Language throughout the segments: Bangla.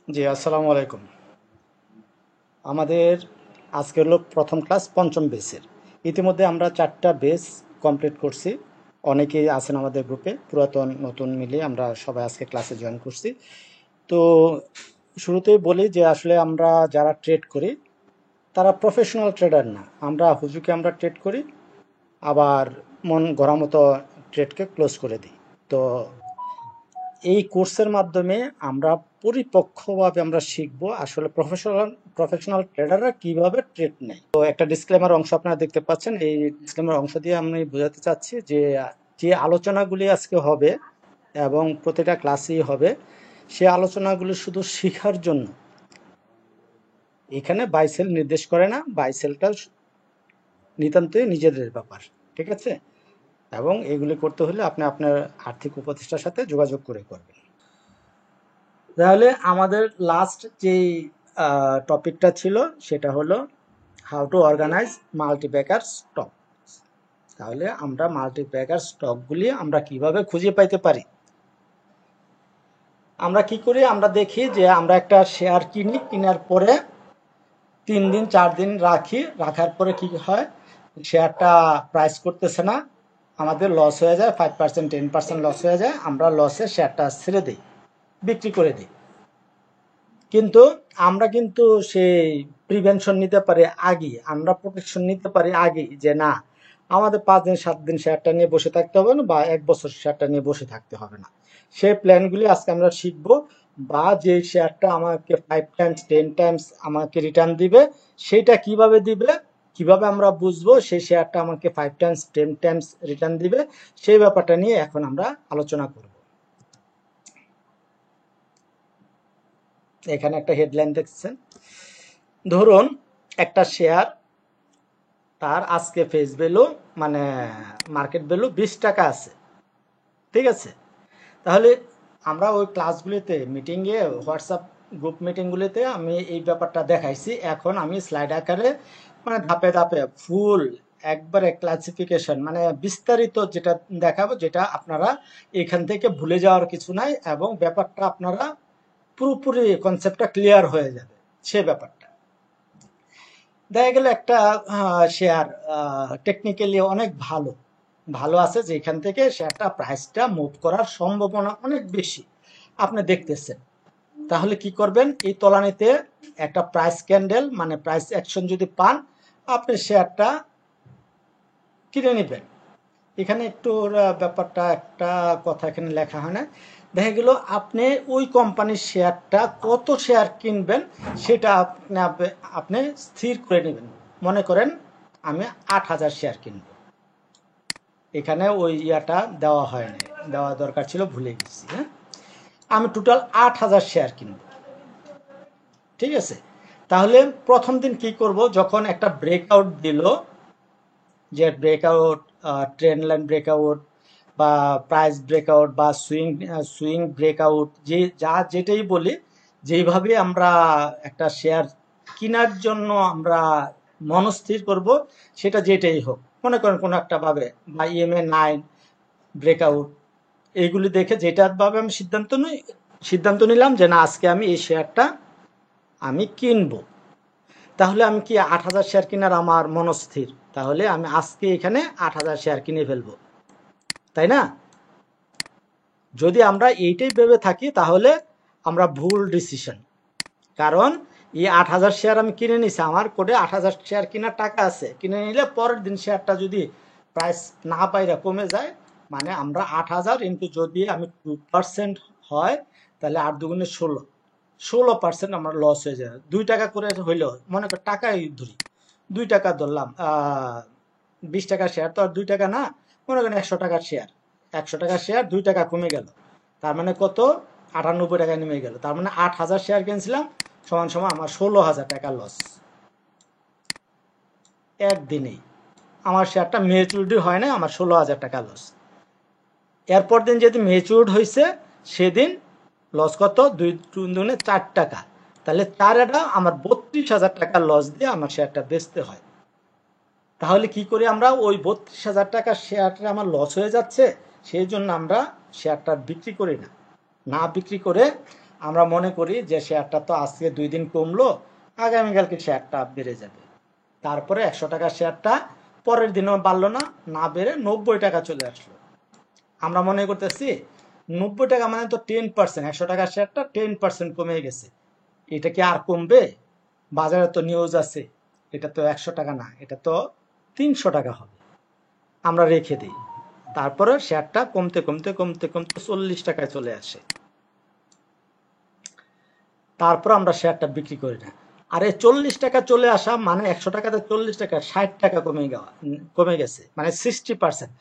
জি, আসসালামু আলাইকুম। আমাদের আজকে হলো প্রথম ক্লাস পঞ্চম বেসের। ইতিমধ্যে আমরা 4টা বেস কমপ্লিট করছি। অনেকেই আছেন আমাদের গ্রুপে, পুরাতন নতুন মিলিয়ে আমরা সবাই আজকে ক্লাসে জয়েন করছি। তো শুরুতেই বলি যে আসলে আমরা যারা ট্রেড করি তারা প্রফেশনাল ট্রেডার না। আমরা হুজুকে আমরা ট্রেড করি, আবার মন গড়া মতো ট্রেডকে ক্লোজ করে দিই। তো এই কোর্সের মাধ্যমে আমরা পরিপক্কভাবে আমরা শিখবো আসলে প্রফেশনাল ট্রেডাররা কিভাবে ট্রেড নেয়। তো একটা ডিসক্লেমার অংশ আপনারা দেখতে পাচ্ছেন। এই ডিসক্লেমার অংশ দিয়ে আমি বোঝাতে চাচ্ছি যে যে আলোচনাগুলি আজকে হবে এবং প্রতিটা ক্লাসেই হবে, সে আলোচনাগুলি শুধু শেখার জন্য। এখানে বাইসেল নির্দেশ করে না, বাইসেলটা নিতান্তই নিজেদের ব্যাপার। ঠিক আছে? এবং এগুলি করতে হলে আপনি আপনার আর্থিক উপদেষ্টার সাথে যোগাযোগ করে করবেন। তাহলে আমাদের লাস্ট যেই টপিকটা ছিল সেটা হলো হাউ টু অর্গানাইজ মাল্টিপ্যাকার স্টক। তাহলে আমরা মাল্টিপ্যাকার স্টকগুলি আমরা কিভাবে খুঁজে পাইতে পারি। আমরা কি করি, আমরা দেখি যে আমরা একটা শেয়ার কিনি, কেনার পরে 3 দিন 4 দিন রাখি, রাখার পরে কি হয়, শেয়ারটা প্রাইস করতেছে না, আমাদের লস হয়ে যায়, 5% 10% লস হয়ে যায়, আমরা লসে শেয়ারটা ছেড়ে দিই, বিক্রি করে দিই। কিন্তু আমরা কিন্তু সেই প্রিভেনশন নিতে পারি আগে, আমরা প্রোটেকশন নিতে পারি আগে, যে না আমাদের 5 দিন 7 দিন শেয়ারটা নিয়ে বসে থাকতে হবে না, বা 1 বছর শেয়ারটা নিয়ে বসে থাকতে হবে না। সেই প্ল্যানগুলি আজকে আমরা শিখবো। বা যে শেয়ারটা আমাকে 5 টাইমস 10 টাইমস আমাকে রিটার্ন দিবে, সেটা কিভাবে দিবে, কিভাবে আমরা বুঝবো সেই শেয়ারটা আমাকে 5 টাইমস 10 টাইমস রিটার্ন দিবে, সেই ব্যাপারটা নিয়ে এখন আমরা আলোচনা করব। এখানে একটা হেডলাইন দেখছেন। ধরুন একটা শেয়ার, তার আজকে ফেস ভ্যালু মানে মার্কেট ভ্যালু 20 টাকা আছে। ঠিক আছে? তাহলে আমরা ওই ক্লাসগুলিতে, মিটিংয়ে, হোয়াটসঅ্যাপ গ্রুপ মিটিংগুলিতে আমি এই ব্যাপারটা দেখাইছি। এখন আমি স্লাইড আকারে মানে ধাপে ধাপে ফুল একবারে ক্লাসিফিকেশন মানে বিস্তারিত যেটা দেখাবো, যেটা আপনারা এখান থেকে ভুলে যাওয়ার কিছু নাই, এবং ব্যাপারটা আপনারা পুরোপুরি কনসেপ্টটা ক্লিয়ার হয়ে যাবে সে ব্যাপারটা। দেখা গেল একটা শেয়ার টেকনিক্যালি অনেক ভালো ভালো আছে, যেখান থেকে শেয়ারটা প্রাইসটা মুভ করার সম্ভাবনা অনেক বেশি আপনি দেখতেছেন। তাহলে কি করবেন, এই তলানিতে একটা প্রাইস ক্যান্ডেল মানে প্রাইস অ্যাকশন যদি পান, আপনি শেয়ারটা কিনে নেবেন। এখানে একটু ব্যাপারটা একটা কথা এখানে লেখা হয় না। দেখা গেল আপনি ওই কোম্পানির শেয়ারটা কত শেয়ার কিনবেন সেটা আপনি আপনি স্থির করে নেবেন। মনে করেন আমি 8,000 শেয়ার কিনব। এখানে ওই ইয়াটা দেওয়া হয়নি, দেওয়া দরকার ছিল, ভুলে গেছি। হ্যাঁ, আমি টোটাল 8,000 শেয়ার কিনব। ঠিক আছে? তাহলে প্রথম দিন কি করব, যখন একটা ব্রেকআউট দিল, যে ব্রেকআউট, ট্রেন্ড লাইন ব্রেকআউট বা প্রাইস ব্রেকআউট বা সুইং সুইং ব্রেকআউট, যে যা যেটাই বলি, যেইভাবে আমরা একটা শেয়ার কেনার জন্য আমরা মনস্থির করব, সেটা যেটাই হোক, মনে করেন কোনো একটা ভাবে বা EMA 9 ব্রেকআউট, এইগুলি দেখে যেটা ভাবে আমি সিদ্ধান্ত নিলাম যে না আজকে আমি এই শেয়ারটা আমি কিনবো। তাহলে আমি কি 8,000 শেয়ার কেনার আমার মনস্থির, তাহলে আমি আজকে এখানে 8,000 শেয়ার কিনে ফেলবো, তাই না? যদি আমরা এইটাই ভেবে থাকি তাহলে আমরা ভুল ডিসিশন। কারণ এই 8,000 শেয়ার আমি কিনে নিছি, আমার কোডে 8,000 শেয়ার কেনার টাকা আছে, কিনে নিলে পরের দিন শেয়ারটা যদি প্রাইস না পাইরা কমে যায়, মানে আমরা 8,000 ইন্টু যদি আমি 2% হয়, তাহলে 8 দুগুণে 16% আমার লস হয়ে যায়। 2 টাকা করে হইলেও, মনে কর টাকাই ধরি, 2 টাকা ধরলাম, 20 টাকার শেয়ার তো আর 2 টাকা না, মনে করেন 100 টাকার শেয়ার, 100 টাকার শেয়ার 2 টাকা কমে গেল, তার মানে কত, 98 টাকায় নেমে গেল। তার মানে 8,000 শেয়ার কিনছিলাম, সমান সমান আমার 16,000 টাকা লস একদিনেই। আমার শেয়ারটা মেচুরিটি হয় না, আমার 16,000 টাকা লস। এরপর দিন যেদিন মেচুরড হয়েছে সেদিন লস কত, 2 2 4 টাকা। তাহলে তার এটা আমার 32,000 টাকা লস দিয়ে আমার শেয়ারটা বেচতে হয়। তাহলে কি করি আমরা, ওই 32,000 টাকার শেয়ারটা আমার লস হয়ে যাচ্ছে, সেই জন্য আমরা শেয়ারটা বিক্রি করি না। না বিক্রি করে আমরা মনে করি যে শেয়ারটা তো আজকে 2 দিন কমলো, আগামীকালকে শেয়ারটা বেড়ে যাবে। তারপরে 100 টাকার শেয়ারটা পরের দিনও বাড়লো না, না বেড়ে 90 টাকা চলে আসলো। আমরা মনে করতেছি 90 টাকা মানে তো 10%, 100 টাকার শেয়ারটা 10% কমে গেছে, এটা কি আর কমবে? বাজারে তো নিউজ আছে এটা তো 100 টাকা না, এটা তো 300 টাকা হবে। আমরা রেখে দিই, তারপরে শেয়ারটা কমতে কমতে কমতে কমতে 40 টাকায় চলে আসে, তারপর আমরা শেয়ারটা বিক্রি করি না। আর এই 40 টাকা চলে আসা মানে 100 টাকাতে 40 টাকা 60 টাকা কমে গেছে, মানে 60%।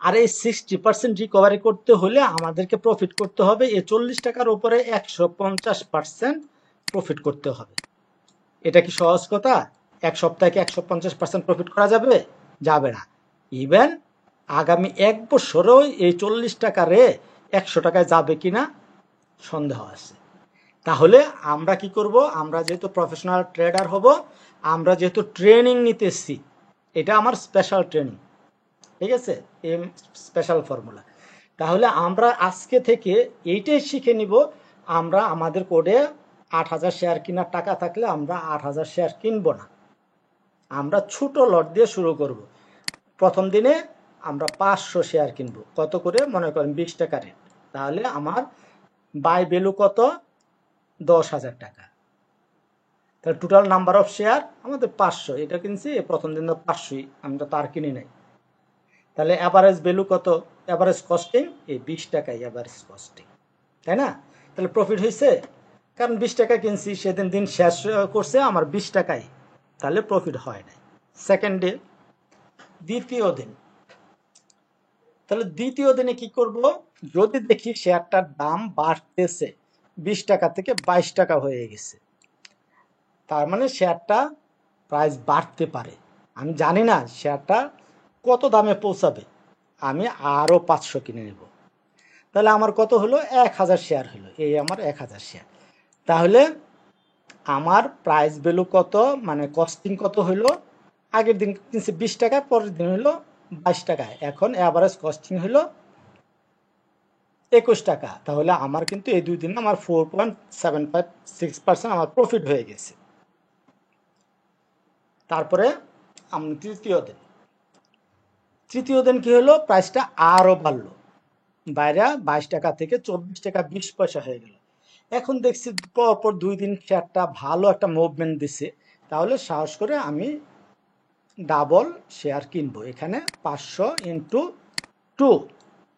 আর এই 60% রিকভারি করতে হলে আমাদেরকে প্রফিট করতে হবে এই 40 টাকার উপরে 150% প্রফিট করতে হবে। এটা কি সহজ কথা? এক সপ্তাহে 150% প্রফিট করা যাবে? যাবে না। ইভেন আগামী 1 বছরেও এই 40 টাকারে 100 টাকায় যাবে কিনা সন্দেহ আছে। তাহলে আমরা কি করব? আমরা যেহেতু প্রফেশনাল ট্রেডার হব, আমরা যেহেতু ট্রেনিং নিতেছি, এটা আমার স্পেশাল ট্রেনিং, ঠিক আছে, এম স্পেশাল ফর্মুলা। তাহলে আমরা আজকে থেকে এইটাই শিখে নিব, আমরা আমাদের কোডে 8,000 শেয়ার কেনার টাকা থাকলে আমরা 8,000 শেয়ার কিনবো না, আমরা ছোট লট দিয়ে শুরু করব। প্রথম দিনে আমরা 500 শেয়ার কিনবো, কত করে? মনে করেন 20 টাকা রেট, তাহলে আমার বাই ভ্যালু কত? 10,000 টাকা। তাহলে টোটাল নাম্বার অফ শেয়ার আমাদের 500, এটা কিনছি প্রথম দিন 500ই, আমরা তার কিনি নাই। তাহলে অ্যাভারেজ ভ্যালু কত? অ্যাভারেজ কস্টিং এই 20 টাকাই অ্যাভারেজ কস্টিং, তাই না? তাহলে প্রফিট হয়েছে, কারণ 20 টাকা কিনছি, সেদিন দিন শেষ করছে আমার 20 টাকাই, তাহলে প্রফিট হয় নাই। সেকেন্ড ডে, দ্বিতীয় দিন, তাহলে দ্বিতীয় দিনে কি করব? যদি দেখি শেয়ারটার দাম বাড়তেছে, 20 টাকা থেকে 22 টাকা হয়ে গেছে, তার মানে শেয়ারটা প্রাইস বাড়তে পারে, আমি জানি না শেয়ারটা কত দামে পৌঁছাবে, আমি আরও 500 কিনে নেব। তাহলে আমার কত হলো? 1,000 শেয়ার হলো, এই আমার 1,000 শেয়ার। তাহলে আমার প্রাইস ভ্যালু কত, মানে কস্টিং কত হলো? আগের দিন কিনছি 20 টাকায়, পরের দিন হলো 22 টাকায়, এখন অ্যাভারেজ কস্টিং হলো 21 টাকা। তাহলে আমার কিন্তু এই 2 দিনে আমার 4.756% আমার প্রফিট হয়ে গেছে। তারপরে আমি তৃতীয় দিন কি হলো? প্রাইসটা আরও বাড়লো, বাইরে 22 টাকা থেকে 24 টাকা 20 পয়সা হয়ে গেল। এখন দেখছি পরপর 2 দিন শেয়ারটা ভালো একটা মুভমেন্ট দিছে, তাহলে সাহস করে আমি ডাবল শেয়ার কিনবো। এখানে 500 ইন্টু 2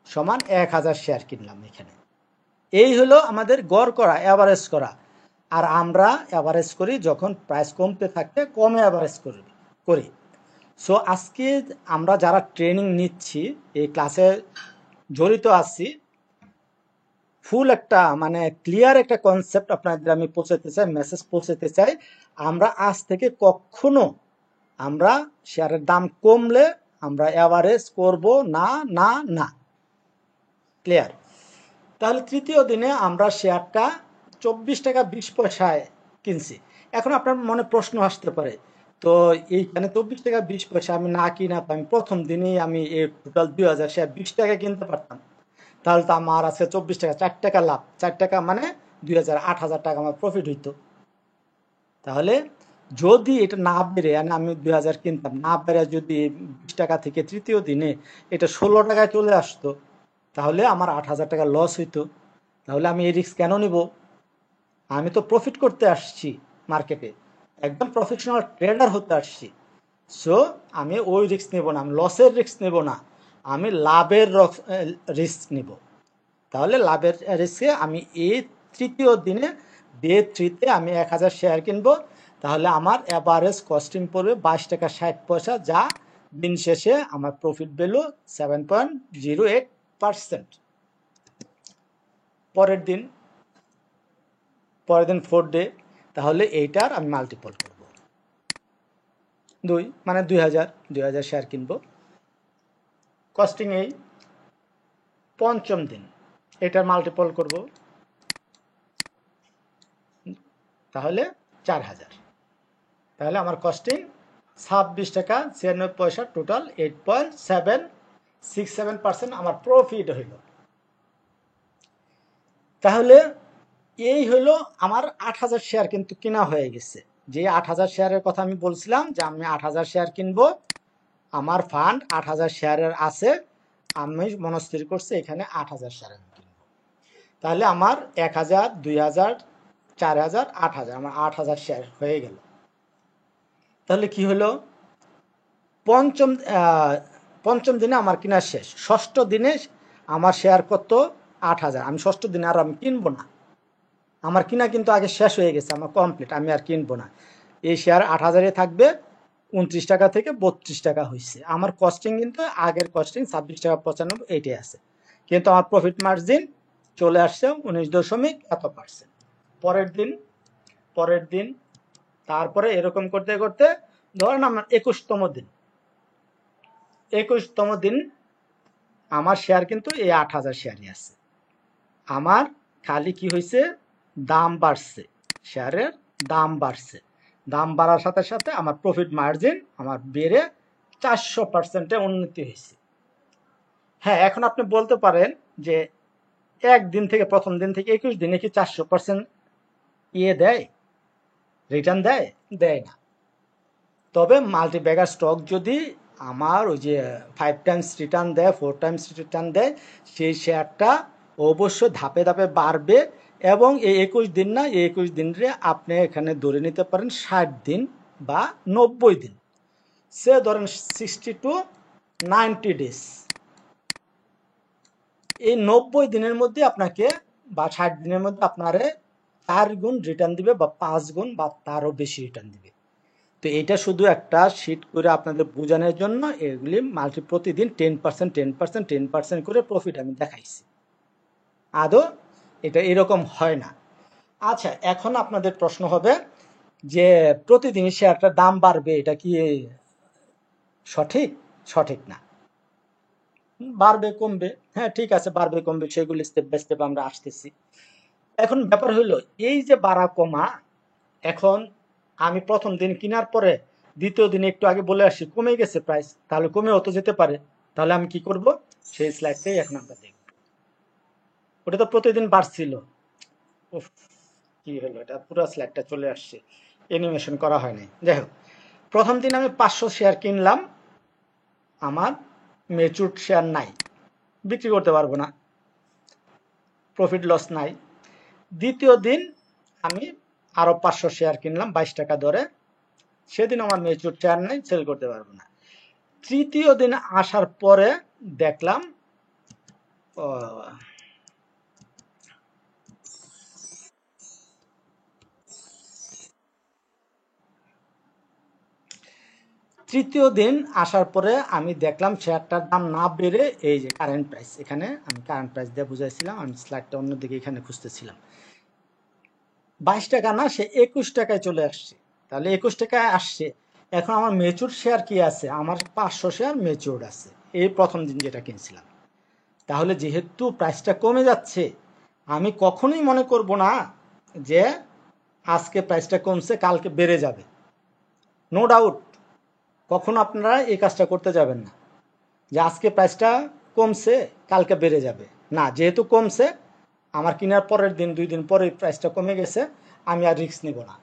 সমান 1,000 শেয়ার কিনলাম এখানে। এই হলো আমাদের গড় করা, অ্যাভারেজ করা। আর আমরা অ্যাভারেজ করি যখন প্রাইস কমতে থাকে, কমে অ্যাভারেজ করি। সো আজকে আমরা যারা ট্রেনিং নিচ্ছি, এই ক্লাসে জড়িত আছি, ফুল একটা মানে ক্লিয়ার একটা কনসেপ্ট আপনাদের আমি পৌঁছাতে চাই, মেসেজ পৌঁছাতে চাই। আমরা আজ থেকে কখনো আমরা শেয়ারের দাম কমলে আমরা অ্যাভারেজ করব না, না, না। ক্লিয়ার? তাহলে তৃতীয় দিনে আমরা শেয়ারটা 24 টাকা 20 পয়সায় কিনছি। এখন আপনার মনে প্রশ্ন আসতে পারে, তো এইখানে 24 টাকা 20 পয়সা আমি না কিনা, আমি প্রথম দিনেই আমি এই টোটাল 2,000 শেয়ার 20 টাকা কিনতে পারতাম, তাহলে তো আমার আছে 24 টাকা, 4 টাকা লাভ, 4 টাকা মানে 2,000, 8,000 টাকা আমার প্রফিট হইতো। তাহলে যদি এটা না বেড়ে, আমি 2,000 কিনতাম, না বেড়ে যদি 20 টাকা থেকে তৃতীয় দিনে এটা 16 টাকায় চলে আসতো, তাহলে আমার 8,000 টাকা লস হইতো। তাহলে আমি এই রিস্ক কেন নিব? আমি তো প্রফিট করতে আসছি মার্কেটে, একদম প্রফেশনাল ট্রেডার হতে আসছি। সো আমি ওই রিস্ক নেব না, আমি লসের রিস্ক নেব না, আমি লাভের রিস্ক নিব। তাহলে লাভের রিস্কে আমি এই তৃতীয় দিনে ডে 3-তে আমি 1,000 শেয়ার কিনবো। তাহলে আমার অ্যাভারেজ কস্টিং পড়বে 22 টাকা 60 পয়সা, যা দিন শেষে আমার প্রফিট ভ্যালু 7.08%। পরের দিন 4th ডে, তাহলে এইটার আমি মাল্টিপল করব 2, মানে 2,000 শেয়ার কিনবো। কস্টিং এই পঞ্চম দিন, এটার মাল্টিপল করব, তাহলে 4,000। তাহলে আমার কস্টিং 26 টাকা 96 পয়সা, টোটাল 8.767% আমার প্রফিট হইল। তাহলে এই হলো আমার 8,000 শেয়ার কিন্তু কেনা হয়ে গেছে। যে 8,000 শেয়ারের কথা আমি বলছিলাম যে আমি 8,000 শেয়ার কিনবো, আমার ফান্ড 8,000 শেয়ারের আছে, আমি মনস্থির করছি এখানে 8,000 শেয়ার আমি কিনবো। তাহলে আমার 1,000, 2,000, 4,000, 8,000, আমার 8,000 শেয়ার হয়ে গেল। তাহলে কি হলো, পঞ্চম পঞ্চম দিনে আমার কিনা শেষ, ষষ্ঠ দিনে আমার শেয়ার কত, 8,000। আমি ষষ্ঠ দিনে আর আমি কিনবো না, আমার কিনা কিন্তু আগে শেষ হয়ে গেছে, আমার কমপ্লিট, আমি আর কিনবো না। এই শেয়ার 8,000-এ থাকবে, 29 টাকা থেকে 32 টাকা হয়েছে। আমার কস্টিং কিন্তু আগের কস্টিং 26 টাকা 95 এইটাই আছে, কিন্তু আমার প্রফিট মার্জিন চলে আসছে 19 দশমিক এত %। পরের দিন তারপরে এরকম করতে করতে ধরেন আমার 21তম দিন আমার শেয়ার কিন্তু এই 8,000 শেয়ারই আছে। আমার খালি কি হয়েছে, দাম বাড়ছে, শেয়ারের দাম বাড়ছে, দাম বাড়ার সাথে সাথে আমার প্রফিট মার্জিন আমার বেড়ে 400%-এ উন্নতি হয়েছে। হ্যাঁ, এখন আপনি বলতে পারেন যে একদিন থেকে, প্রথম দিন থেকে 21 দিনে কি 400% দেয়, রিটার্ন দেয়? দেয় না। তবে মাল্টিব্যাগার স্টক যদি আমার ওই যে 5 টাইমস রিটার্ন দেয়, 4 টাইমস রিটার্ন দেয়, সেই শেয়ারটা অবশ্যই ধাপে ধাপে বাড়বে। এবং এই 21 দিন না, এই 21 দিনরে আপনি এখানে ধরে নিতে পারেন 60 দিন বা 90 দিন, সে ধরেন 60 to 90 ডেজ। এই 90 দিনের মধ্যে আপনাকে বা 60 দিনের মধ্যে আপনারে 4 গুণ রিটার্ন দিবে বা 5 গুণ বা তারও বেশি রিটার্ন দিবে। তো এটা শুধু একটা শিট করে আপনাদের বোঝানোর জন্য, এগুলি প্রতিদিন 10% 10% 10% করে প্রফিট আমি দেখাইছি। আদৌ এটা এরকম হয় না। আচ্ছা, এখন আপনাদের প্রশ্ন হবে যে প্রতিদিন শেয়ারটার দাম বাড়বে, এটা কি সঠিক? সঠিক না, বাড়বে কমবে, হ্যাঁ ঠিক আছে, বাড়বে কমবে, সেগুলি স্টেপ বাই স্টেপ আমরা আসতেছি। এখন ব্যাপার হলো এই যে বাড়া কমা, এখন আমি প্রথম দিন কেনার পরে দ্বিতীয় দিনে একটু আগে বলে আসি কমে গেছে প্রাইস, তাহলে কমে হতে যেতে পারে, তাহলে আমি কি করব, সেই স্লাইডটাই এখন আমরা দেখব। ওটা তো প্রতিদিন বাড়ছিল, উফ, কি হলো, এটা পুরো স্লাইডটা চলে আসছে, অ্যানিমেশন করা হয় নাই। যাই হোক, প্রথম দিন আমি 500 শেয়ার কিনলাম, আমার ম্যাচিউরড শেয়ার নাই, বিক্রি করতে পারবো না, প্রফিট লস নাই। দ্বিতীয় দিন আমি আরো 500 শেয়ার কিনলাম 22 টাকা দরে, সেদিন আমার ম্যাচিউরড শেয়ার নাই, সেল করতে পারবো না। তৃতীয় দিন আসার পরে দেখলাম তৃতীয় দিন আসার পরে আমি দেখলাম শেয়ারটার দাম না বেড়ে, এই যে কারেন্ট প্রাইস, এখানে আমি কারেন্ট প্রাইস দিয়ে বুঝাইছিলাম, আমি স্লাইডটা অন্যদিকে এখানে খুঁজতেছিলাম, 22 টাকা না, সে 21 টাকায় চলে আসছে। তাহলে 21 টাকায় আসছে। এখন আমার ম্যাচিউর শেয়ার কি আছে, আমার 500 শেয়ার ম্যাচিউর আছে এই প্রথম দিন যেটা কিনছিলাম। তাহলে যেহেতু প্রাইসটা কমে যাচ্ছে, আমি কখনোই মনে করব না যে আজকে প্রাইসটা কমছে কালকে বেড়ে যাবে, নো ডাউট, কখনো আপনারা এই কাজটা করতে যাবেন না যে আজকে প্রাইসটা কমছে কালকে বেড়ে যাবে। না, যেহেতু কমছে, আমার কেনার পরের দিন 2 দিন পরে প্রাইসটা কমে গেছে, আমি আর রিস্ক নিব না।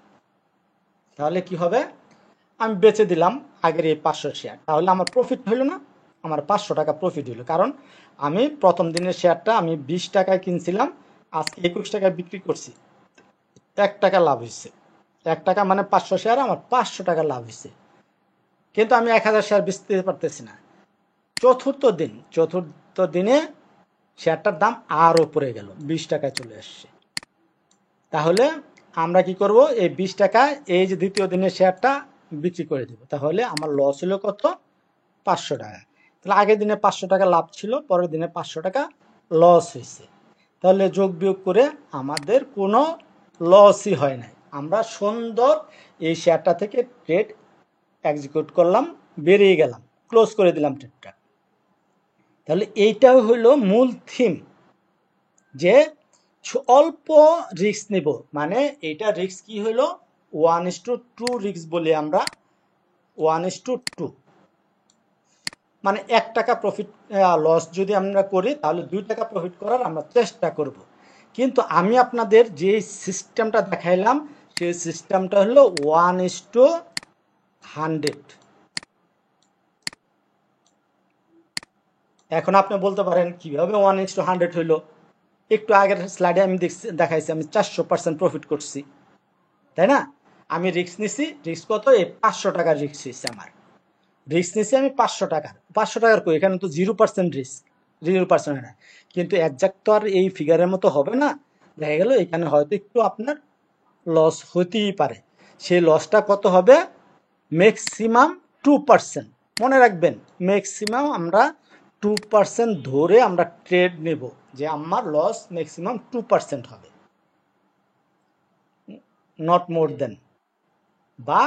তাহলে কি হবে, আমি বেচে দিলাম আগের এই 500 শেয়ার, তাহলে আমার প্রফিট হইল না, আমার 500 টাকা প্রফিট হইল। কারণ আমি প্রথম দিনের শেয়ারটা আমি 20 টাকায় কিনছিলাম, আজকে 21 টাকায় বিক্রি করছি, 1 টাকা লাভ হয়েছে। 1 টাকা মানে 500 শেয়ার, আমার 500 টাকা লাভ হয়েছে, কিন্তু আমি 1,000 শেয়ার বেচতে পারতেছি না। চতুর্থ দিনে শেয়ারটার দাম আরও পড়ে গেল, 20 টাকায় চলে আসছে। তাহলে আমরা কি করব, এই 20 টাকায় এই যে দ্বিতীয় দিনের শেয়ারটা বিক্রি করে দেব। তাহলে আমার লস হলো কত, 500 টাকা। তাহলে আগের দিনে 500 টাকা লাভ ছিল, পরের দিনে 500 টাকা লস হয়েছে। তাহলে যোগ বিয়োগ করে আমাদের কোনো লসই হয় নাই, আমরা সুন্দর এই শেয়ারটা থেকে ট্রেড এক্সিকিউট করলাম, বেরিয়ে গেলাম, ক্লোজ করে দিলাম ট্রেডটা। তাহলে এইটাও হইলো মূল থিম, যে অল্প রিস্ক নিব, মানে এটা রিস্ক কি হইলো 1:2 রিস্ক বলি আমরা, 1:2, মানে 1 টাকা প্রফিট লস যদি আমরা করি, তাহলে 2 টাকা প্রফিট করার আমরা চেষ্টা করব। কিন্তু আমি আপনাদের যে সিস্টেমটা দেখাইলাম সেই সিস্টেমটা হলো 1:100। এখন আপনি বলতে পারেন কিভাবে 1:100 হইলো? একটু আগের স্লাইডে আমি দেখাইছি আমি 400% প্রফিট করছি, তাই না? আমি রিস্ক নিছি, রিস্ক কত? এই 500 টাকার রিস্ক নিচ্ছি। আমার রিস্ক নিছি আমি 500 টাকার। 500 টাকার কই, এখানে তো 0% রিস্ক, 0% না। কিন্তু একজাক্ট তো আর এই ফিগারের মতো হবে না। দেখা গেল এখানে হয়তো একটু আপনার লস হতেই পারে। সেই লসটা কত হবে? ম্যাক্সিমাম 2%। মনে রাখবেন, ম্যাক্সিমাম আমরা 2% ধরে আমরা ট্রেড নেব, যে আমার লস ম্যাক্সিমাম 2% হবে, নট মোর দেন। বা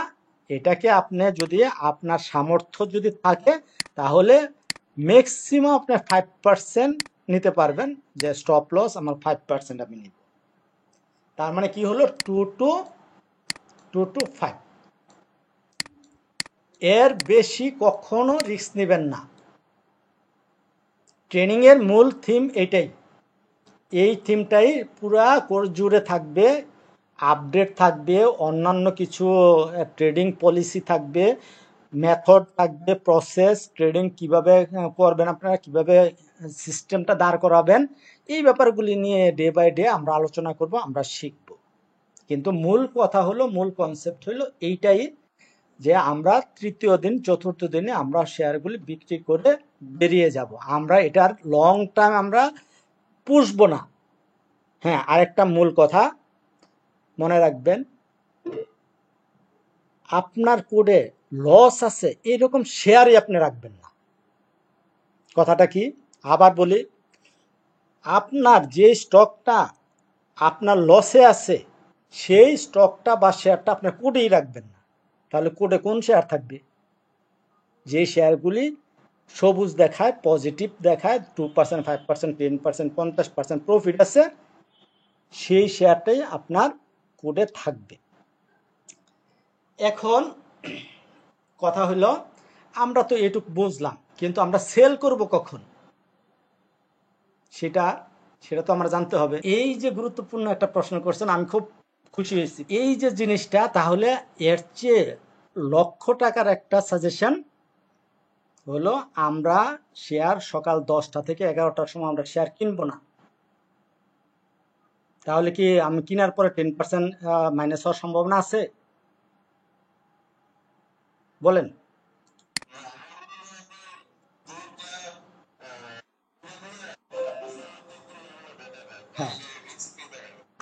এটাকে আপনি যদি আপনার সামর্থ্য যদি থাকে তাহলে ম্যাক্সিমাম আপনি 5% নিতে পারবেন, যে স্টপ লস আমার 5% আমি নিব। তার মানে কি হলো? 2 to 5। এর বেশি কখনো রিস্ক নেবেন না। ট্রেনিং এর মূল থিম এটাই। এই থিমটাই পুরা কোর্স জুড়ে থাকবে, আপডেট থাকবে, অন্যান্য কিছু ট্রেডিং পলিসি থাকবে, মেথড থাকবে, প্রসেস, ট্রেডিং কিভাবে করবেন আপনারা, কিভাবে সিস্টেমটা দাঁড় করাবেন, এই ব্যাপারগুলি নিয়ে ডে বাই ডে আমরা আলোচনা করব, আমরা শিখব। কিন্তু মূল কথা হলো, মূল কনসেপ্ট হলো এইটাই, যে আমরা তৃতীয় দিন চতুর্থ দিনে আমরা শেয়ারগুলি বিক্রি করে বেরিয়ে যাব। আমরা এটার লং টাইম আমরা পুষবো না। হ্যাঁ, আরেকটা মূল কথা মনে রাখবেন, আপনার কোডে লস আছে এইরকম শেয়ারই আপনি রাখবেন না। কথাটা কি? আবার বলি, আপনার যে স্টকটা আপনার লসে আছে সেই স্টকটা বা শেয়ারটা আপনার কোডেই রাখবেন না। তাহলে কোডে কোন শেয়ার থাকবে? যে শেয়ারগুলি সবুজ দেখায়, পজিটিভ দেখায়, 2%, 5%, 10%, 50% প্রফিট আছে, সেই শেয়ারটাই আপনার কোডে থাকবে। এখন কথা হলো, আমরা তো এটুক বুঝলাম, কিন্তু আমরা সেল করব কখন সেটা সেটা তো আমরা জানতে হবে। এই যে গুরুত্বপূর্ণ একটা প্রশ্ন করছেন, আমি খুব খুশি হয়েছি। এই যে জিনিসটা, তাহলে এর চেয়ে লক্ষ টাকার একটা সাজেশন হলো, আমরা শেয়ার সকাল 10টা থেকে 11টার সময় আমরা শেয়ার কিনবো না। তাহলে কি আমি কেনার পরে 10% মাইনাস হওয়ার সম্ভাবনা আছে? বলেন। হ্যাঁ,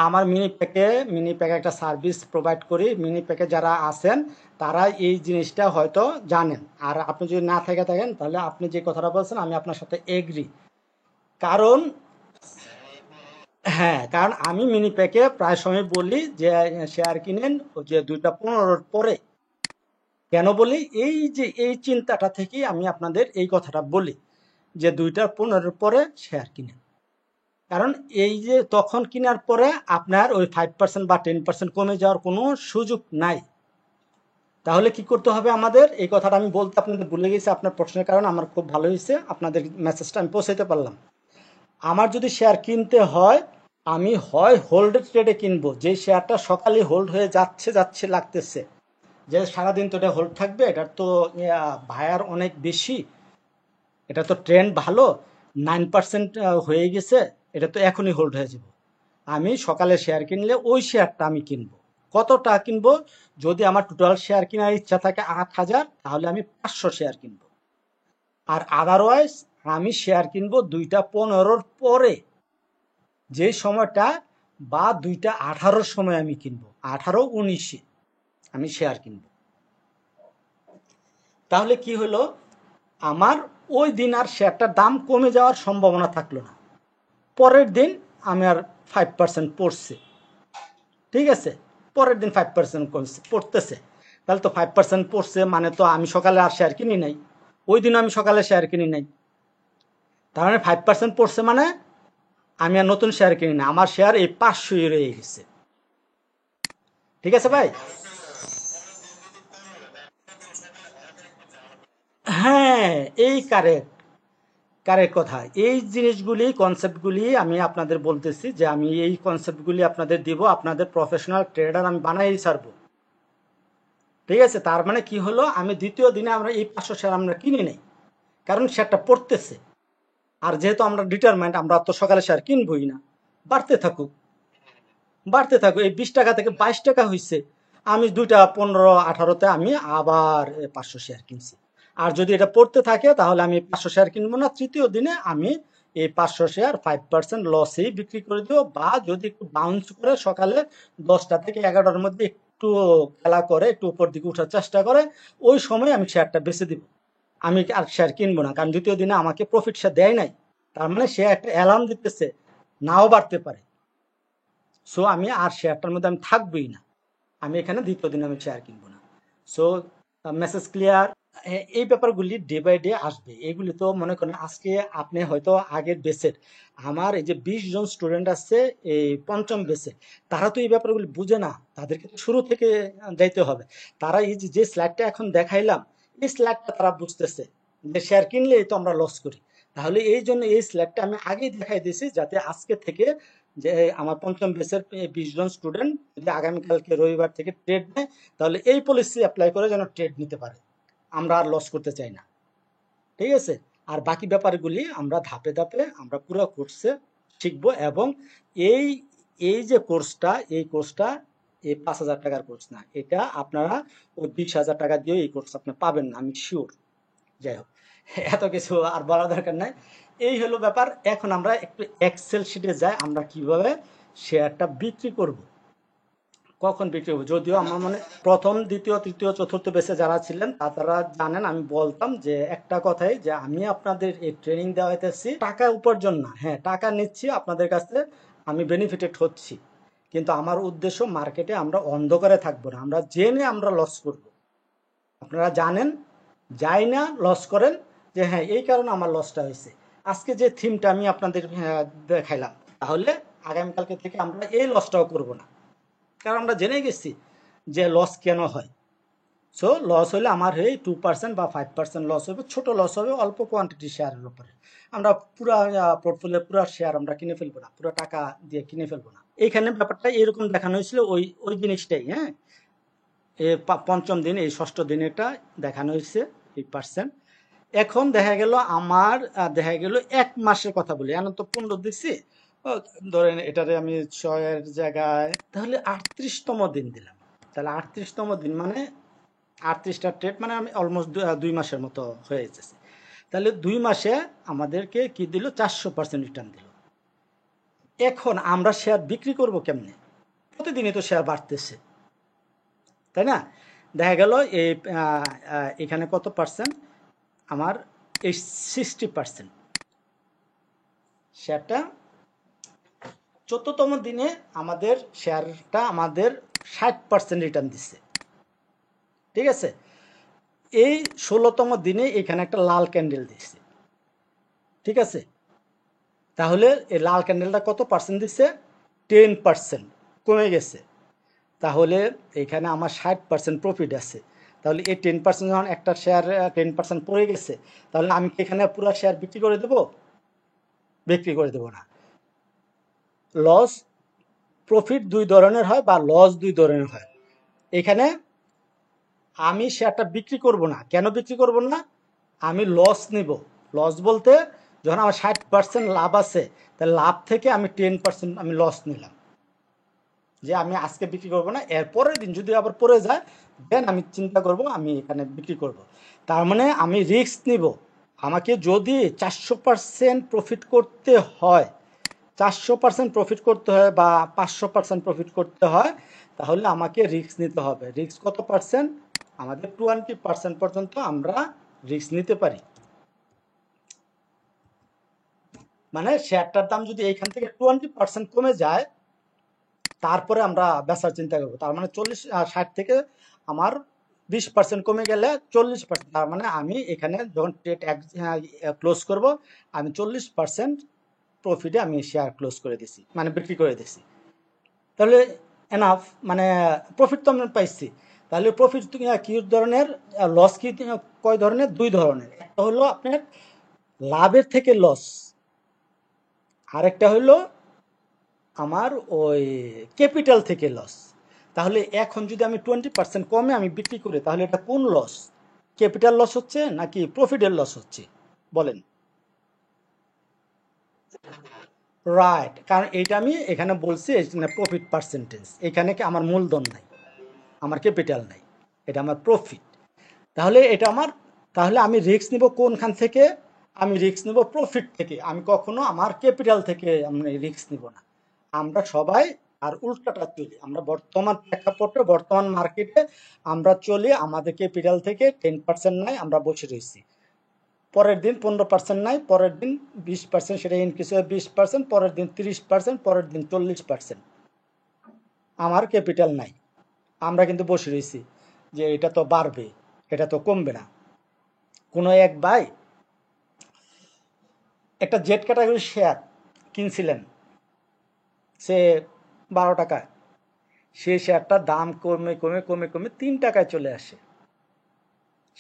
আমার মিনি প্যাকে একটা সার্ভিস প্রোভাইড করি। মিনি প্যাকে যারা আছেন তারা এই জিনিসটা হয়তো জানেন। আর আপনি যদি না থেকে থাকেন তাহলে আপনি যে কথাটা বলছেন আমি আপনার সাথে এগ্রি। কারণ হ্যাঁ, কারণ আমি মিনি প্যাকে প্রায় সময় বলি যে শেয়ার কিনেন যে 2:15 পরে। কেন বলি? এই যে এই চিন্তাটা থেকেই আমি আপনাদের এই কথাটা বলি যে 2:15 পরে শেয়ার কিনেন। কারণ এই যে তখন কেনার পরে আপনার ওই 5% বা 10% কমে যাওয়ার কোনো সুযোগ নাই। তাহলে কি করতে হবে আমাদের? এই কথাটা আমি বলতে আপনাদের ভুলে গেছি, আপনার প্রশ্নের কারণে আমার খুব ভালো হয়েছে, আপনাদের মেসেজটা আমি পৌঁছাতে পারলাম। আমার যদি শেয়ার কিনতে হয়, আমি হয় হোল্ড ট্রেডে কিনবো, যে শেয়ারটা সকালে হোল্ড হয়ে যাচ্ছে যাচ্ছে লাগতেছে, যে সারাদিন তো এটা হোল্ড থাকবে, এটার তো ভায়ার অনেক বেশি, এটা তো ট্রেন্ড ভালো, 9% হয়ে গেছে, এটা তো এখনই হোল্ড হয়ে যাবে। আমি সকালে শেয়ার কিনলে ওই শেয়ারটা আমি কিনবো। কতটা কিনবো? যদি আমার টোটাল শেয়ার কেনার ইচ্ছা থাকে 8,000, তাহলে আমি 500 শেয়ার কিনবো। আর আদারওয়াইজ আমি শেয়ার কিনবো 2:15 পরে, যে সময়টা, বা 2:18 সময় আমি কিনবো, 18-19 আমি শেয়ার কিনবো। তাহলে কি হলো? আমার ওই দিন আর শেয়ারটার দাম কমে যাওয়ার সম্ভাবনা থাকলো না। পরের দিন আমি আর 5% পড়ছে, ঠিক আছে, পরের দিন 5% পড়তেছে, তাহলে তো 5% পড়ছে মানে তো আমি সকালে আর শেয়ার কিনি নাই, ওই দিন আমি সকালে শেয়ার কিনি নাই, তার মানে 5% পড়ছে মানে আমি আর নতুন শেয়ার কিনি না, আমার শেয়ার এই 500 রয়ে গেছে। ঠিক আছে ভাই? হ্যাঁ, এই কারেক্ট। কারেক্ট কথা। এই জিনিসগুলি কনসেপ্টগুলি আমি আপনাদের বলতেছি যে আমি এই কনসেপ্টগুলি আপনাদের দিব, আপনাদের প্রফেশনাল ট্রেডার আমি বানাই ছাড়বো। ঠিক আছে, তার মানে কি হলো, আমি দ্বিতীয় দিনে আমরা এই 500 শেয়ার আমরা কিনে নেই, কারণ শেয়ারটা পড়তেছে। আর যেহেতু আমরা ডিটারমাইন্ড, আমরা তো সকালে শেয়ার কিনবই না, বাড়তে থাকুক, বাড়তে থাকুক। এই 20 টাকা থেকে 22 টাকা হয়েছে, আমি 2টা 15-18-তে আমি আবার 500 শেয়ার কিনছি। আর যদি এটা পড়তে থাকে তাহলে আমি 500 শেয়ার কিনবো না, তৃতীয় দিনে আমি এই 500 শেয়ার 5% লসেই বিক্রি করে দেবো। বা যদি একটু বাউন্স করে সকালে 10টা থেকে 11টার মধ্যে একটু খেলা করে, একটু উপর দিকে উঠার চেষ্টা করে, ওই সময় আমি শেয়ারটা বেচে দিব। আমি আর শেয়ার কিনবো না, কারণ দ্বিতীয় দিনে আমাকে প্রফিট সে দেয় নাই। তার মানে সে একটা অ্যালার্ম দিতেছে, নাও বাড়তে পারে। সো আমি আর শেয়ারটার মধ্যে আমি থাকবোই না, আমি এখানে দ্বিতীয় দিন আমি শেয়ার কিনবো না। So message clear. এই ব্যাপারগুলি ডে বাই ডে আসবে। এগুলি তো মনে করেন আজকে আপনি হয়তো আগের বেসের, আমার এই যে 20 জন স্টুডেন্ট আছে এই পঞ্চম বেসে, তারা তো এই ব্যাপারগুলি বুঝে না, তাদেরকে তো শুরু থেকে যাইতে হবে। তারা এই যে স্লাইডটা এখন দেখাইলাম, এই স্লাইডটা তারা বুঝতেছে যে শেয়ার কিনলেই তো আমরা লস করি। তাহলে এই জন্য এই স্লাইডটা আমি আগেই দেখাই দিয়েছি, যাতে আজকে থেকে যে আমার পঞ্চম বেসের 20 জন স্টুডেন্ট যদি আগামীকালকে রবিবার থেকে ট্রেড নেয়, তাহলে এই পলিসি অ্যাপ্লাই করে যেন ট্রেড নিতে পারে। আমরা আর লস করতে চাই না, ঠিক আছে। আর বাকি ব্যাপারগুলি আমরা ধাপে ধাপে আমরা পুরো কোর্সে শিখবো। এবং এই এই যে কোর্সটা, এই কোর্সটা এই 5,000 টাকার কোর্স না, এটা আপনারা ওই 20,000 টাকা দিয়ে এই কোর্স আপনি পাবেন না, আমি শিওর। যাই হোক, এত কিছু আর বলার দরকার নাই। এই হলো ব্যাপার। এখন আমরা একটু এক্সেল শিটে যাই, আমরা কিভাবে শেয়ারটা বিক্রি করব, কখন বিক্রি করবো। যদিও আমার মানে প্রথম, দ্বিতীয়, তৃতীয়, চতুর্থ বেসে যারা ছিলেন তারা জানেন, আমি বলতাম যে একটা কথাই, যে আমি আপনাদের এই ট্রেনিং দেওয়া হইতেছি টাকা উপার্জন না। হ্যাঁ, টাকা নিচ্ছি আপনাদের কাছে, আমি বেনিফিটেড হচ্ছি, কিন্তু আমার উদ্দেশ্য মার্কেটে আমরা অন্ধকারে থাকবো না, আমরা জেনে আমরা লস করব। আপনারা জানেন, যাই না লস করেন, যে হ্যাঁ এই কারণে আমার লসটা হয়েছে। আজকে যে থিমটা আমি আপনাদের দেখাইলাম, তাহলে আগামীকালকে থেকে আমরা এই লসটাও করব না, কারণ আমরা জেনে গেছি যে লস কেন হয়। সো লস হলে আমার হয়ে 2% বা 5% লস হবে, ছোট লস হবে অল্প কোয়ান্টিটি শেয়ারের উপরে। আমরা পুরো পোর্টফোলিও পুরো শেয়ার আমরা কিনে ফেলবো না, পুরো টাকা দিয়ে কিনে ফেলবো না। এইখানে ব্যাপারটা এরকম দেখানো হয়েছিল, ওই ওই জিনিসটাই। হ্যাঁ, পঞ্চম দিন, এই ষষ্ঠ দিন এটা দেখানো হয়েছে 8%। এখন দেখা গেল আমার দেখা গেল 1 মাসের কথা বলি, এখন তো 15 দিচ্ছি, ধরেন এটারে আমি 6-এর জায়গায় তাহলে 38তম দিন দিলাম। তাহলে 38তম দিন মানে 38টা ট্রেড, মানে আমি অলমোস্ট 2 মাসের মতো হয়ে যেতেছে। তাহলে 2 মাসে আমাদেরকে কি দিল, 400% রিটার্ন দিল। এখন আমরা শেয়ার বিক্রি করব কেমনে? প্রতিদিনই তো শেয়ার বাড়তেছে, তাই না? দেখা গেল এই এখানে কত পার্সেন্ট, আমার এই 60% শেয়ারটা 14তম দিনে আমাদের শেয়ারটা আমাদের 60% রিটার্ন দিচ্ছে, ঠিক আছে। এই 16তম দিনে এখানে একটা লাল ক্যান্ডেল দিচ্ছে, ঠিক আছে। তাহলে এই লাল ক্যান্ডেলটা কত পার্সেন্ট দিচ্ছে, 10% কমে গেছে। তাহলে এখানে আমার 60% প্রফিট আছে। তাহলে এই 10% যখন একটা শেয়ার 10% পড়ে গেছে, তাহলে আমি কি এখানে পুরো শেয়ার বিক্রি করে দেবো? বিক্রি করে দেবো না। লস প্রফিট দুই ধরনের হয়, বা লস দুই ধরনের হয়। এখানে আমি শেয়ারটা বিক্রি করব না। কেন বিক্রি করব না? আমি লস নিব। লস বলতে, যখন আমার 60% লাভ আছে, তাহলে লাভ থেকে আমি 10% আমি লস নিলাম, যে আমি আজকে বিক্রি করব না, এর পরের দিন যদি আবার পড়ে যায়, দেন আমি চিন্তা করব আমি এখানে বিক্রি করব। তার মানে আমি রিস্ক নিব। আমাকে যদি 400% প্রফিট করতে হয়, 400% প্রফিট করতে হয়, বা 500% প্রফিট করতে হয়, তাহলে আমাকে রিস্ক নিতে হবে। রিস্ক কত পার্সেন্ট? আমাদের 20% পর্যন্ত আমরা রিস্ক নিতে পারি। মানে শেয়ারটার দাম যদি এইখান থেকে 20% কমে যায়, তারপরে আমরা বেচার চিন্তা করবো। তার মানে 60 থেকে আমার 20% কমে গেলে 40%, তার মানে আমি এখানে যখন ট্রেড ক্লোজ করব, আমি 40% প্রফিটে আমি শেয়ার ক্লোজ করে দিছি, মানে বিক্রি করে দিছি। তাহলে এনাফ, মানে প্রফিট তো আমরা পাইছি। তাহলে প্রফিট কি ধরনের, লস কি কয় ধরনের? দুই ধরনের। একটা হলো আপনার লাভের থেকে লস, আরেকটা হলো আমার ওই ক্যাপিটাল থেকে লস। তাহলে এখন যদি আমি 20% কমে আমি বিক্রি করি, তাহলে এটা কোন লস? ক্যাপিটাল লস হচ্ছে নাকি প্রফিটের লস হচ্ছে বলেন? রাইট, কারণ এটা আমি এখানে বলছি প্রফিট পার্সেন্টেজ, এখানে কি আমার মূলধন নাই, আমার ক্যাপিটাল নাই, এটা আমার প্রফিট। তাহলে এটা আমার, তাহলে আমি রিস্ক নিব কোনখান থেকে? আমি রিস্ক নিব প্রফিট থেকে, আমি কখনো আমার ক্যাপিটাল থেকে আমি রিস্ক নিব না। আমরা সবাই আর উল্টাটা চলি, আমরা বর্তমান প্রেক্ষাপটে বর্তমান মার্কেটে আমরা চলি আমাদের ক্যাপিটাল থেকে 10% নাই, আমরা বসে রয়েছি। পরের দিন 15% নাই, পরের দিন 20%, সেটা ইনক্রিজ হয়ে 20%, পরের দিন 30%, পরের দিন 40%। আমার ক্যাপিটাল নাই, আমরা কিন্তু বসে রয়েছি যে এটা তো বাড়বে, এটা তো কমবে না। কোনো এক ভাই একটা জেড ক্যাটাগরি শেয়ার কিনছিলেন, সে 12 টাকায়, সেই শেয়ারটার দাম কমে কমে কমে কমে 3 টাকায় চলে আসে,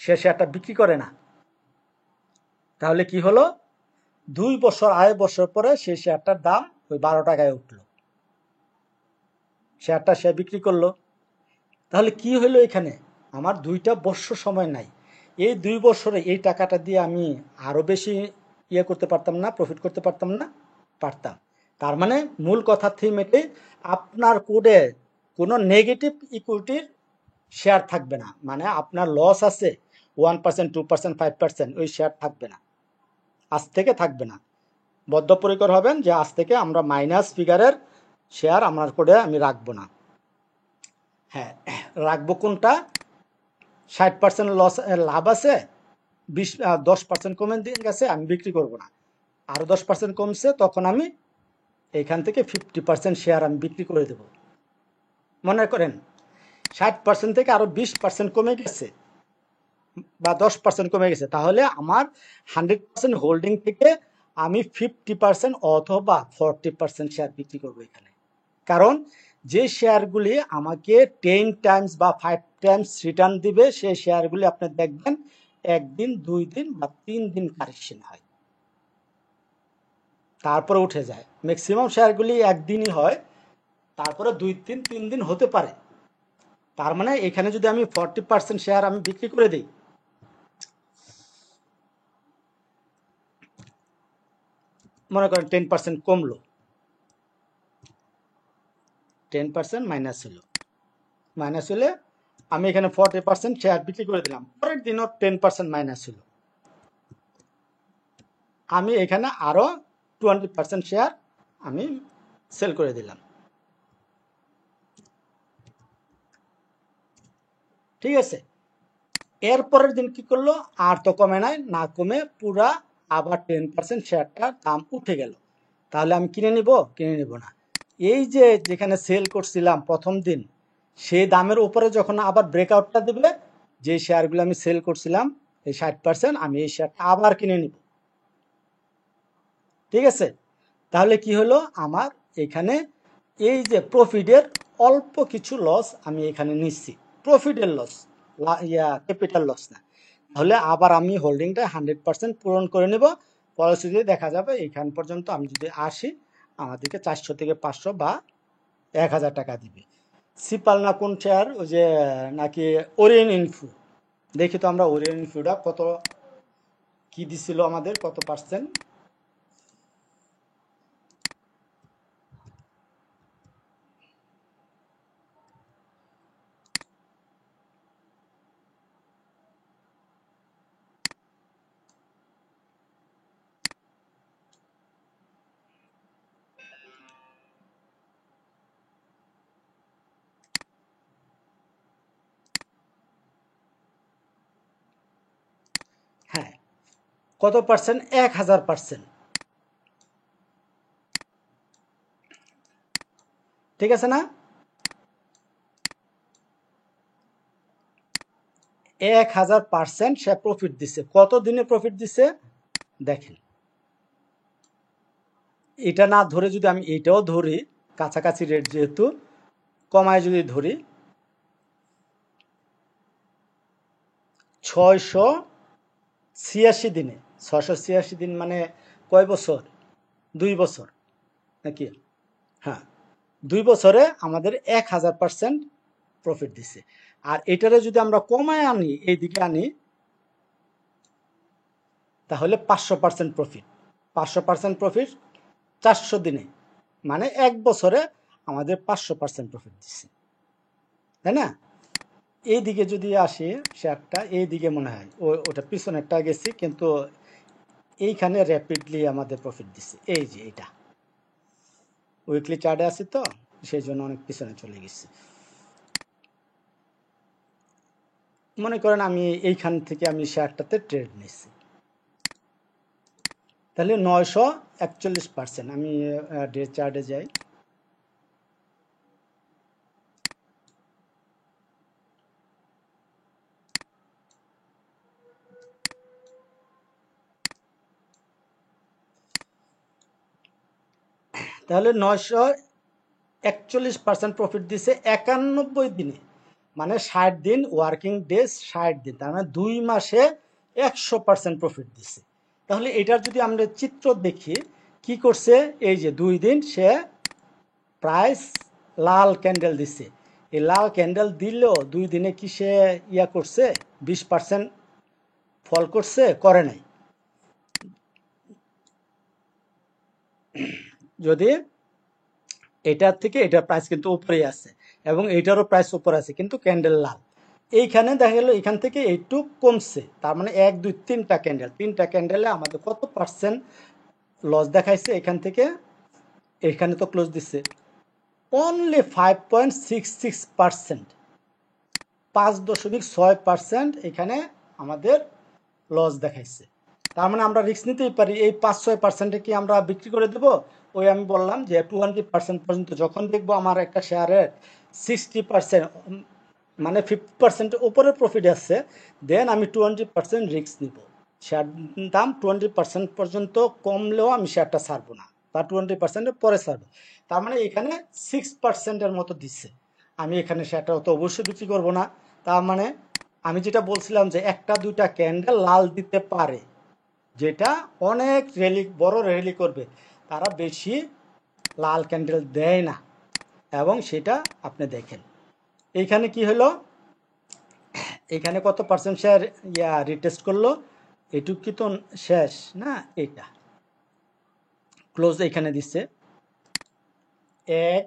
সে শেয়ারটা বিক্রি করে না। তাহলে কি হলো? 2 বছর, 2.5 বছর পরে সেই শেয়ারটার দাম ওই 12 টাকায় উঠলো, শেয়ারটা সে বিক্রি করলো। তাহলে কি হলো এখানে? আমার 2টা বছর সময় নাই, এই 2 বছরে এই টাকাটা দিয়ে আমি আরো বেশি ইয়ে করতে পারতাম না, প্রফিট করতে পারতাম না? পারতাম। তার মানে মূল কথা থিম এটাই, আপনার কোডে কোনো নেগেটিভ ইকুইটির শেয়ার থাকবে না, মানে আপনার লস আছে 1%, 2%, 5%, ওই শেয়ার থাকবে না, আজ থেকে থাকবে না। বদ্ধপরিকর হবেন যে আজ থেকে আমরা মাইনাস ফিগারের শেয়ার আমার কোডে আমি রাখবো না। হ্যাঁ, রাখবো কোনটা? 60% লস লাভ আছে, 10% কমে দিয়ে গেছে, আমি বিক্রি করব না। আরো 10% কমছে, তখন আমি এইখান থেকে 50% শেয়ার আমি বিক্রি করে দেব। মনে করেন 60% থেকে আরো 20% কমে গেছে বা 10% কমে গেছে, তাহলে আমার 100% হোল্ডিং থেকে আমি 50% অথবা 40% শেয়ার বিক্রি করবো এখানে। কারণ যে শেয়ারগুলি আমাকে 10 টাইমস বা 5 টাইমস রিটার্ন দিবে, সেই শেয়ারগুলি আপনি দেখবেন 1 দিন, 2 দিন বা 3 দিন কারেকশন হয়, তারপরে উঠে যায়। ম্যাক্সিমাম শেয়ারগুলি একদিনই হয়, তারপরে 2 দিন, 3 দিন হতে পারে। তার মানে এখানে যদি আমি 40% শেয়ার আমি বিক্রি করে দিই, মনে করেন 10% কমলো, 10% মাইনাস হলো, মাইনাস হলে আমি এখানে 40% শেয়ার বিক্রি করে দিলাম, পরের দিনও 10% মাইনাস হলো, আমি এখানে আরো 20% শেয়ার আমি সেল করে দিলাম। ঠিক আছে, এরপরের দিন কি করলো? আর তো কমে নাই, না কমে পুরা আবার 10% শেয়ারটার দাম উঠে গেল, তাহলে আমি কিনে নিব? কিনে নিব না। এই যে যেখানে সেল করছিলাম প্রথম দিন, সেই দামের উপরে যখন আবার ব্রেকআউটটা দেবে, যে শেয়ারগুলো আমি সেল করছিলাম এই 60%, আমি এই শেয়ারটা আবার কিনে নিব। ঠিক আছে, তাহলে কি হলো? আমার এখানে এই যে প্রফিটের অল্প কিছু লস আমি এখানে নিচ্ছি, প্রফিটের লস, ক্যাপিটাল লস না। তাহলে আবার আমি হোল্ডিংটা 100% পূরণ করে নেব, পরবর্তীতে দেখা যাবে এখান পর্যন্ত আমি যদি আসি, আমাদেরকে 400 থেকে 500 বা 1000 টাকা দিবে। সিপাল না কোন শেয়ার, ওই যে নাকি ওরিয়েন ইনফো, দেখি তো আমরা ওরিয়েন ইনফোটা কত কি দিছিল আমাদের, কত পার্সেন্ট। হ্যাঁ, কত পার্সেন্ট? 1000%। ঠিক আছে না? 1000% সে প্রফিট দিচ্ছে। কত দিনে প্রফিট দিচ্ছে দেখেন, এটা না ধরে যদি আমি এটাও ধরি, কাছাকাছি রেট যেহেতু, কমায় যদি ধরি, 686 দিনে, 686 দিন মানে কয় বছর? 2 বছর নাকি? হ্যাঁ, 2 বছরে আমাদের 1000% প্রফিট দিছে। আর এটারে যদি আমরা কমায় আনি, এইদিকে আনি, তাহলে 500% প্রফিট। 500% প্রফিট 400 দিনে, মানে 1 বছরে আমাদের 500% প্রফিট দিচ্ছে, তাই না? এইদিকে যদি আসি শেয়ারটা, এইদিকে মনে হয় ওটা পিছনেরটা গেছি, কিন্তু এইখানে র্যাপিডলি আমাদের প্রফিট দিচ্ছে। এই যে এটা উইকলি চার্টে আছে, তো সেই জন্য অনেক পিছনে চলে গেছে। মনে করেন আমি এইখান থেকে আমি শেয়ারটাতে ট্রেড নিচ্ছি, তাহলে 941%। আমি ডে চার্টে যাই, তাহলে 941% প্রফিট দিছে 91 দিনে, মানে 60 দিন ওয়ার্কিং ডেজ, 60 দিন, তার মানে 2 মাসে 100% প্রফিট দিছে। তাহলে এটার যদি আমরা চিত্র দেখি, কি করছে, এই যে 2 দিন সে প্রাইস লাল ক্যান্ডেল দিছে। এই লাল ক্যান্ডেল দিলেও 2 দিনে কি সে ইয়া করছে? 20% ফল করছে? করে নাই। যদি এটার থেকে এটার প্রাইস কিন্তু উপরেই আছে, এবং এইটারও প্রাইস উপরে আছে, কিন্তু ক্যান্ডেল লাল। এইখানে দেখা গেল এখান থেকে একটু কমছে, তার মানে 1 2 3টা ক্যান্ডেল, 3টা ক্যান্ডেলে আমাদের কত পার্সেন্ট লস দেখাইছে? এখান থেকে এখানে তো ক্লোজ দিচ্ছে অনলি 5.66%, 5.6% এখানে আমাদের লস দেখাইছে। তার মানে আমরা রিস্ক নিতেই পারি। এই 5-6% কি আমরা বিক্রি করে দেব? ওই আমি বললাম যে 20% পর্যন্ত যখন দেখবো আমার একটা শেয়ারের 60%, মানে 50% উপরে প্রফিট আছে, দেন আমি 20% রিস্ক নিব। শেয়ার দাম 20% পর্যন্ত কমলেও আমি শেয়ারটা ছাড়বো না, বা 20%-এর পরে ছাড়বো। তার মানে এখানে 6%-এর মতো দিচ্ছে, আমি এখানে শেয়ারটা তো অবশ্যই বিক্রি করবো না। তার মানে আমি যেটা বলছিলাম যে 1-2টা ক্যান্ডেল লাল দিতে পারে, যেটা অনেক র্যালি, বড় র্যালি করবে, তারা বেশি লাল ক্যান্ডেল দেয় না। এবং সেটা আপনি দেখেন এইখানে কি হলো, এখানে কত পার্সেন্ট শেয়ার রিটেস্ট করলো? এটুক কি তো শেষ না? এটা ক্লোজ এখানে দিচ্ছে 1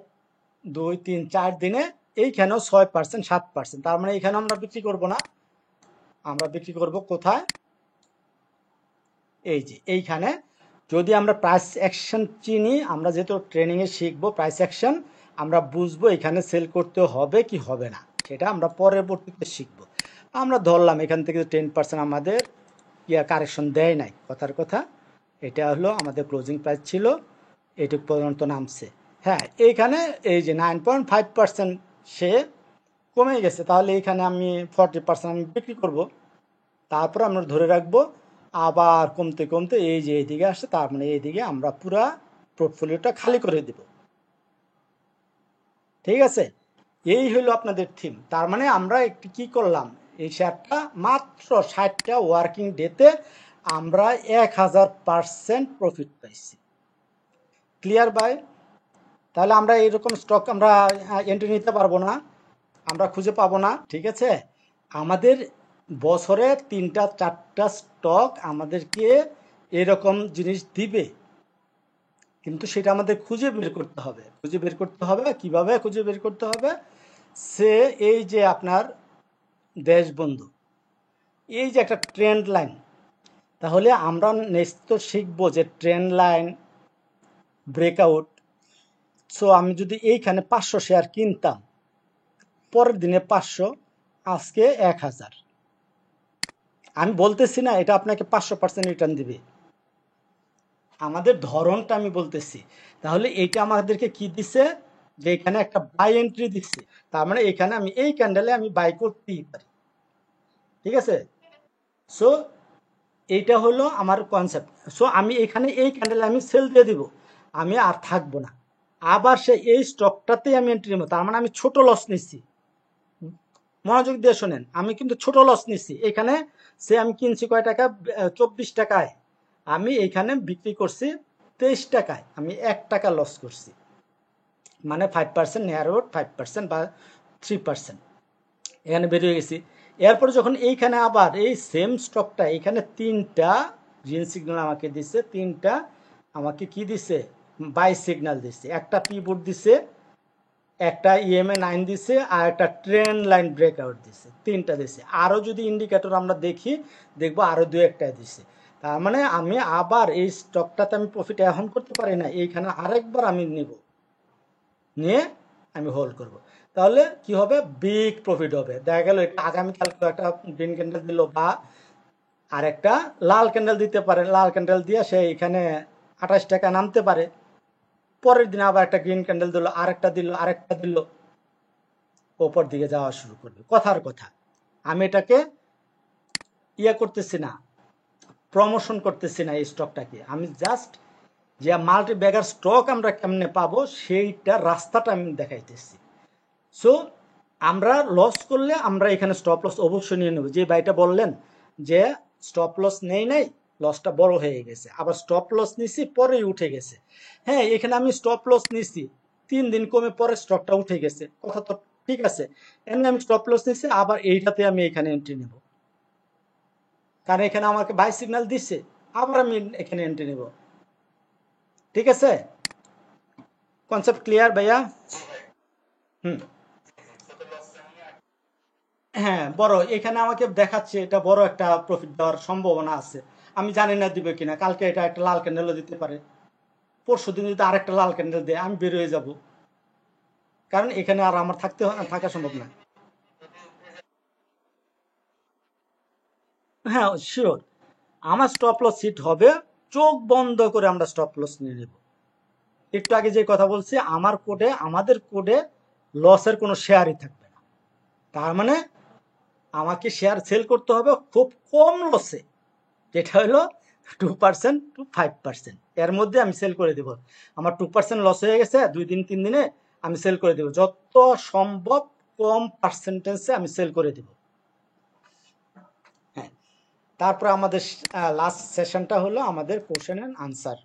2 3 4 দিনে, এইখানেও 6% 7%। তার মানে এখানে আমরা বিক্রি করব না, আমরা বিক্রি করব কোথায়? এই যে এইখানে। যদি আমরা প্রাইস অ্যাকশন চিনি, আমরা যেহেতু ট্রেনিংয়ে শিখবো প্রাইস অ্যাকশন, আমরা বুঝবো এখানে সেল করতে হবে কি হবে না, সেটা আমরা পরবর্তীতে শিখবো। আমরা ধরলাম এখান থেকে 10% আমাদের কারেকশন দেয় নাই, কথার কথা। এটা হলো আমাদের ক্লোজিং প্রাইস ছিল, এটুক পর্যন্ত নামছে। হ্যাঁ, এইখানে এই যে 9.5% সে কমে গেছে, তাহলে এখানে আমি 40% আমি বিক্রি করব। তারপর আমরা ধরে রাখবো, আবার কমতে কমতে এই যে এইদিকে আসছে, তার মানে এইদিকে আমরা পুরা পোর্টফোলিওটা খালি করে দেব। ঠিক আছে, এই হলো আপনাদের থিম। তার মানে আমরা একটি কি করলাম, এই শেয়ারটা মাত্র 60টা ওয়ার্কিং ডেতে আমরা 1000% প্রফিট পাইছি। ক্লিয়ার ভাই? তাহলে আমরা এইরকম স্টক আমরা এন্ট্রি নিতে পারবো না, আমরা খুঁজে পাবো না। ঠিক আছে, আমাদের বছরে 3-4টা স্টক আমাদেরকে এরকম জিনিস দিবে, কিন্তু সেটা আমাদের খুঁজে বের করতে হবে। খুঁজে বের করতে হবে কিভাবে? খুঁজে বের করতে হবে, সে এই যে আপনার দেশবন্ধু, এই যে একটা ট্রেন্ড লাইন, তাহলে আমরা নেক্সট তো শিখবো যে ট্রেন্ড লাইন, ব্রেকআউট। সো আমি যদি এইখানে 500 শেয়ার কিনতাম, পরের দিনে 500, আজকে 1000, আমি বলতেছি না এটা আপনাকে 500% রিটার্ন দিবে, আমাদের ধরনটা আমি বলতেছি। তাহলে এইটা আমাদেরকে কি দিছে, যে এখানে একটা বাই এন্ট্রি দিচ্ছে, তার মানে এখানে আমি এই ক্যান্ডেলে আমি বাই করতেই পারি। ঠিক আছে, সো এইটা হলো আমার কনসেপ্ট। সো আমি এখানে এই ক্যান্ডেলে আমি সেল দিয়ে দিব, আমি আর থাকবো না, আবার সে এই স্টকটাতেই আমি এন্ট্রি নেব। তার মানে আমি ছোট লস নিচ্ছি, মনোযোগ দিয়ে শোনেন, আমি কিন্তু ছোট লস নিচ্ছি। এখানে সে আমি কিনছি কয় টাকা? 24 টাকায়। আমি এইখানে বিক্রি করছি 23 টাকায়, আমি 1 টাকা লস করছি, মানে 5% নিয়ার অ্যাবাউট 5% বা 3% এখানে বেরিয়ে গেছি। এরপর যখন এইখানে আবার এই সেম স্টকটা এইখানে 3টা গ্রিন সিগন্যাল আমাকে দিছে, 3টা আমাকে কি দিছে, বাই সিগন্যাল দিছে, একটা পিভট দিছে, একটা ইএমএ 9 দিছে, আর একটা ট্রেন্ড লাইন ব্রেকআউট দিছে, 3টা দিছে। আরও যদি ইন্ডিকেটর আমরা দেখি, দেখবো আরও 2-1টা দিছে। তার মানে আমি আবার এই স্টকটাতে আমি প্রফিট এখন করতে পারি না, এইখানে আরেকবার আমি নিব, নিয়ে আমি হোল্ড করব। তাহলে কি হবে, বিগ প্রফিট হবে। দেখা গেল এটা আগামীকাল একটা গ্রিন ক্যান্ডেল দিল বা আরেকটা লাল ক্যান্ডেল দিতে পারে, লাল ক্যান্ডেল দিয়ে সে এখানে 28 টাকা নামতে পারে, পরের দিন আবার একটা গ্রিন ক্যান্ডেল দিল, আরেকটা দিল, ওপর দিকে যাওয়া শুরু করবে। কথার কথা, আমি এটাকে করতেছি না, প্রমোশন করতেছি না এই স্টকটাকে, আমি জাস্ট যে মাল্টি ব্যাগার স্টক আমরা কেমনে পাবো সেইটা রাস্তাটা আমি দেখাইতেছি। সো আমরা লস করলে আমরা এখানে স্টপ লস অবশ্যই নিয়ে নেব। যে ভাইটা বললেন যে স্টপ লস নাই, লসটা বড় হয়ে গেছে, আবার স্টপ লস নিছি পরেই উঠে গেছে। হ্যাঁ, এখানে আমি স্টপ লস নিছি, 3 দিন কমে পরে স্টকটা উঠে গেছে, কথা তো ঠিক আছে, এমনি আমি স্টপ লস নিছি, আবার এইটাতে আমি এখানে এন্ট্রি নেব, কারণ এখানে আমাকে বাই সিগন্যাল দিচ্ছে, আবার আমি এখানে এন্ট্রি নেব। ঠিক আছে, কনসেপ্ট ক্লিয়ার ভাইয়া? হুম, হ্যাঁ, বড় এখানে আমাকে দেখাচ্ছে, এটা বড় একটা প্রফিট দেওয়ার সম্ভাবনা আছে। আমি জানি না দিবে কিনা, কালকে এটা একটা লাল ক্যান্ডেলও দিতে পারে, পরশু দিন যদি আরেকটা লাল ক্যান্ডেল দেয় আমি বের হয়ে যাব, কারণ এখানে আর আমার থাকা সম্ভব না। হ্যাঁ, শিওর, আমার স্টপ লস হিট হবে, চোখ বন্ধ করে আমরা স্টপ লস নিয়ে নেব। একটু আগে যে কথা বলছি, আমাদের কোডে লসের কোনো শেয়ারই থাকবে না। তার মানে আমাকে শেয়ার সেল করতে হবে খুব কম লসে, যেটা হলো 2% to 5%, এর মধ্যে আমি সেল করে দেব। আমার 2% লস হয়ে গেছে 2-3 দিনে, আমি সেল করে দেব, যত সম্ভব কম পার্সেন্টেজে আমি সেল করে দেব। হ্যাঁ, তারপর আমাদের লাস্ট সেশনটা হলো আমাদের কোশ্চেন অ্যান্ড আনসার।